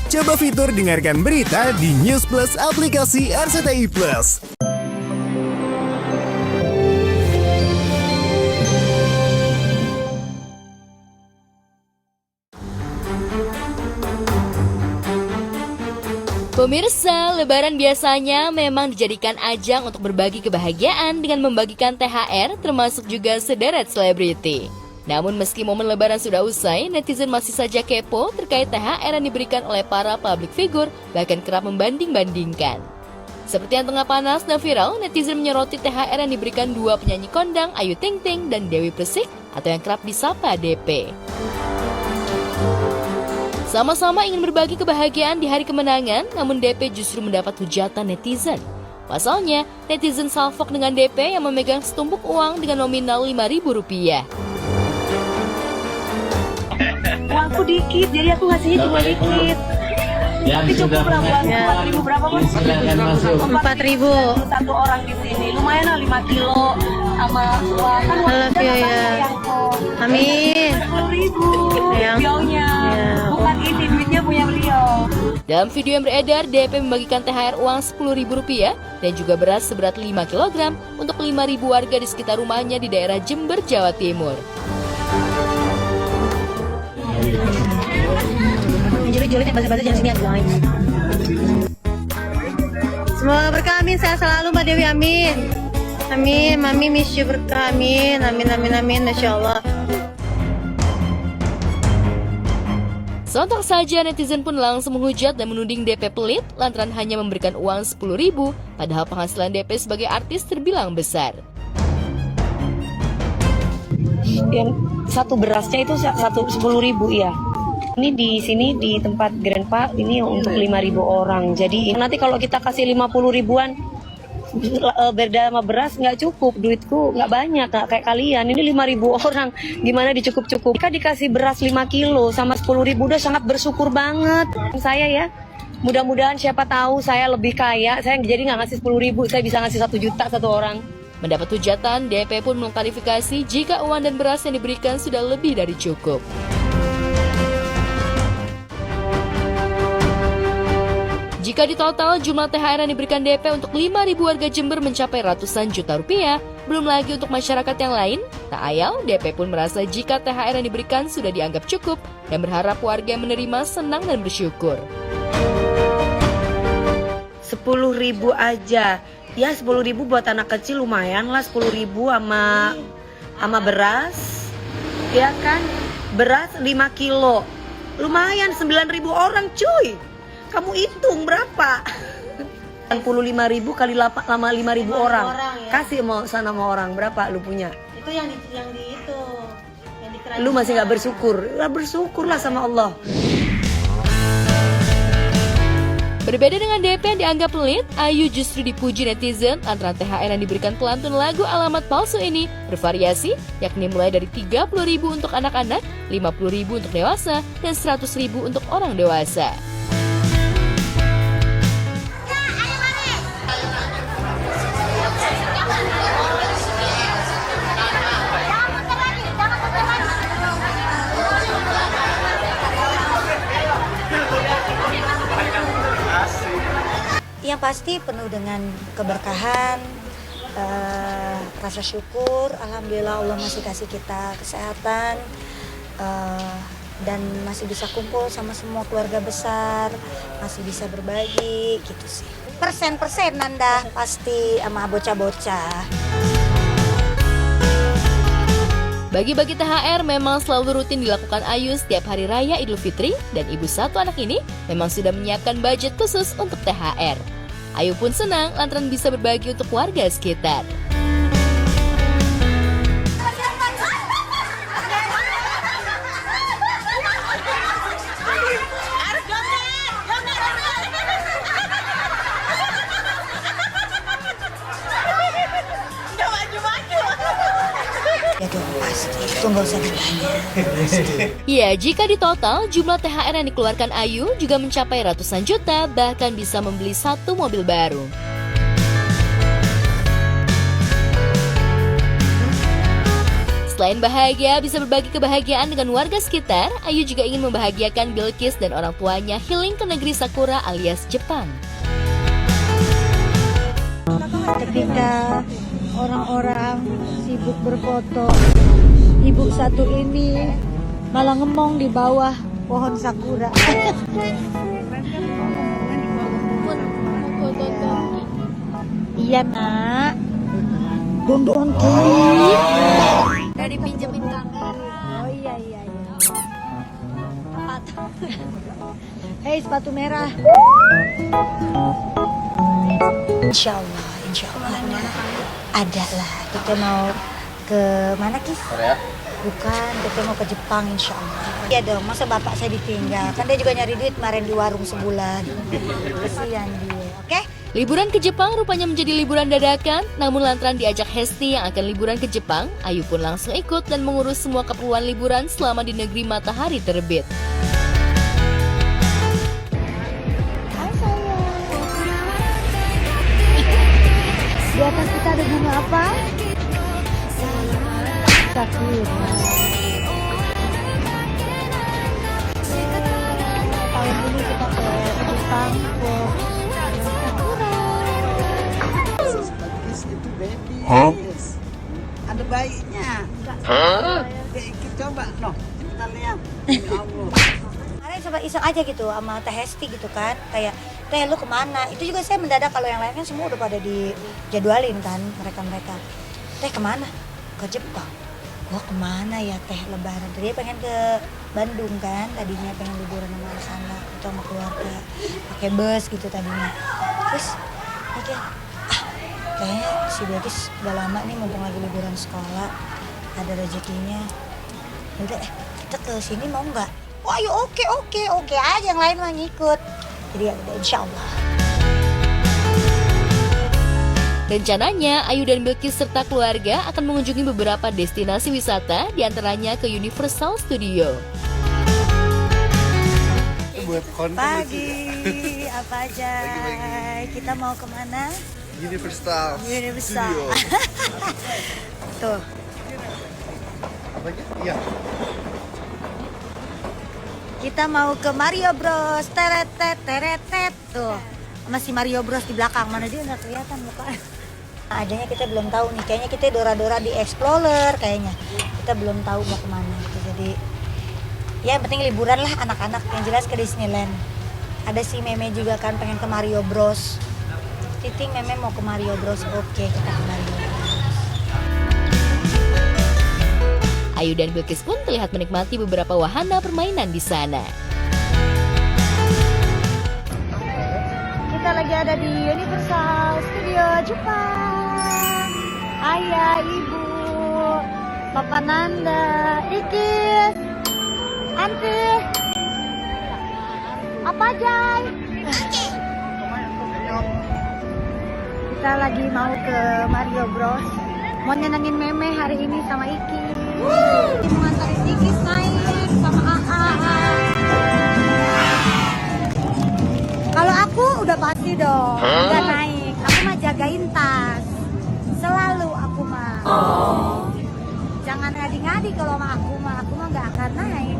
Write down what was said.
Coba fitur dengarkan berita di News Plus aplikasi RCTI Plus. Pemirsa, Lebaran biasanya memang dijadikan ajang untuk berbagi kebahagiaan dengan membagikan THR termasuk juga sederet selebriti. Namun meski momen Lebaran sudah usai, netizen masih saja kepo terkait THR yang diberikan oleh para public figure, bahkan kerap membanding-bandingkan. Seperti yang tengah panas dan viral, netizen menyoroti THR yang diberikan dua penyanyi kondang Ayu Ting Ting dan Dewi Persik atau yang kerap disapa DP. Sama-sama ingin berbagi kebahagiaan di hari kemenangan, namun DP justru mendapat hujatan netizen. Pasalnya, netizen salfok dengan DP yang memegang setumpuk uang dengan nominal Rp5.000. Uangku dikit, jadi aku ngasihnya cuma dikit. Tapi cukup berapa? 4.000 berapa Mas? 4.000. Satu orang di sini, lumayan lah 5 kilo sama wah kan Halo ya. Amin. 10.000 videonya, bukan ini duitnya punya beliau. Dalam video yang beredar, DP membagikan THR uang Rp10.000 dan juga beras seberat 5 kg untuk 5.000 warga di sekitar rumahnya di daerah Jember, Jawa Timur. Juli-juli bahasa-bahasa jangan sini guys. Semoga berkah, amin. Sehat selalu Mbak Dewi, amin. Amin, Mami miss you berkah, amin. Amin, amin, amin, Masya Allah. Sontak saja netizen pun langsung menghujat dan menuding DP pelit lantaran hanya memberikan uang Rp10.000, padahal penghasilan DP sebagai artis terbilang besar. Yang satu berasnya itu 10.000 ya. Ini di sini di tempat Grandpa ini untuk 5.000 orang. Jadi nanti kalau kita kasih 50 ribuan beda sama beras nggak cukup, duitku nggak banyak, nggak kayak kalian. Ini 5.000 orang, gimana dicukup-cukup? Jika dikasih beras 5 kilo sama 10.000 udah sangat bersyukur banget. Saya ya, mudah-mudahan siapa tahu saya lebih kaya, saya jadi nggak ngasih 10.000, saya bisa ngasih 1 juta satu orang. Mendapat hujatan, DP pun mengklarifikasi jika uang dan beras yang diberikan sudah lebih dari cukup. Jika ditotal, jumlah THR yang diberikan DP untuk 5.000 warga Jember mencapai ratusan juta rupiah. Belum lagi untuk masyarakat yang lain, tak ayal DP pun merasa jika THR yang diberikan sudah dianggap cukup dan berharap warga yang menerima senang dan bersyukur. 10.000 aja. Ya 10.000 buat anak kecil lumayan lah, 10.000 sama beras. Ya kan? Beras 5 kilo. Lumayan 9.000 orang cuy. Kamu hitung berapa? 65.000 kali 5.000 orang. Ya. Kasih mau sana mau orang berapa lu punya? Itu yang di itu. Yang di kerajaan. Lu masih nggak bersyukur? Ya bersyukurlah sama Allah. Berbeda dengan DP yang dianggap pelit, Ayu justru dipuji netizen antara THR yang diberikan pelantun lagu Alamat Palsu ini bervariasi, yakni mulai dari 30.000 untuk anak-anak, 50.000 untuk dewasa, dan 100.000 untuk orang dewasa. Yang pasti penuh dengan keberkahan, rasa syukur. Alhamdulillah Allah masih kasih kita kesehatan dan masih bisa kumpul sama semua keluarga besar, masih bisa berbagi gitu sih. Persen-persenan dah pasti sama bocah-bocah. Bagi-bagi THR memang selalu rutin dilakukan Ayu setiap hari raya Idul Fitri dan ibu satu anak ini memang sudah menyiapkan budget khusus untuk THR. Ayu pun senang lantaran bisa berbagi untuk warga sekitar. Ya dong pasti, itu nggak usah ditanya. Ya, jika ditotal, jumlah THR yang dikeluarkan Ayu juga mencapai ratusan juta, bahkan bisa membeli 1 mobil baru. Selain bahagia bisa berbagi kebahagiaan dengan warga sekitar, Ayu juga ingin membahagiakan Bilqis dan orang tuanya healing ke negeri Sakura alias Jepang. Ketika orang-orang sibuk berfoto, ibu satu ini malah ngemong di bawah pohon sakura. Iya nak, dondon kiri. Udah dipinjemin kamera. Oh iya. Hei sepatu merah. Insya Allah ada lah. Kita mau ke mana Kis? Korea? Bukan, kita mau ke Jepang insya Allah. Iya dong, masa bapak saya ditinggal? Kan dia juga nyari duit kemarin di warung sebulan. Kesian dia, oke? Liburan ke Jepang rupanya menjadi liburan dadakan, namun lantaran diajak Hesti yang akan liburan ke Jepang, Ayu pun langsung ikut dan mengurus semua keperluan liburan selama di negeri matahari terbit. Hai sayang. Di atas kita ada bunga apa? Sakura. Tahun ini kita ke Jepang ke Ada bayinya. Coba noh, kita lihat. Kemarin sempat iseng aja gitu sama Teh Hesti gitu kan, kayak Teh lu kemana? Itu juga saya mendadak, kalau yang lain kan semua udah pada dijadwalin kan mereka. Teh kemana? Ke Jepang. Gua kemana ya Teh lebaran? Dia pengen ke Bandung kan, tadinya pengen liburan sama sana atau sama keluarga, pakai bus gitu tadinya. Terus mikir, kayaknya si Bilqis udah lama nih mumpung lagi liburan sekolah, ada rezekinya. Udah kita ke sini mau nggak? Wah yuk oke aja, yang lain mah ngikut. Jadi ya udah insya Allah. Rencananya, Ayu dan Bilqis serta keluarga akan mengunjungi beberapa destinasi wisata, diantaranya ke Universal Studio. Pagi, apa aja? Kita mau kemana? Universal. Universal. Tuh. Apa aja? Iya. Kita mau ke Mario Bros. Teretet. Tuh. Masih Mario Bros di belakang. Mana dia nggak kelihatan muka. Adanya kita belum tahu nih. Kayaknya kita dora-dora di Explorer kayaknya. Kita belum tahu mau kemana. Gitu. Jadi ya yang penting liburan lah anak-anak. Yang jelas ke Disneyland. Ada si Meme juga kan pengen ke Mario Bros. Titing Meme mau ke Mario Bros. Oke, kita ke Mario Bros. Ayu dan Bilqis pun terlihat menikmati beberapa wahana permainan di sana. Kita lagi ada di Universal Studio Jepang. Ayah, ibu, Papa Nanda, Ikis, Anti, apa Jai? Kita lagi mau ke Mario Bros. Mau nyenengin Meme hari ini sama Iki. Mau nganterin Ikis naik sama AA. Kalau aku udah pasti dong, udah naik. Aku mah jagain tas. Selalu aku mah. Jangan ngadi-ngadi kalau sama aku mah nggak akan naik.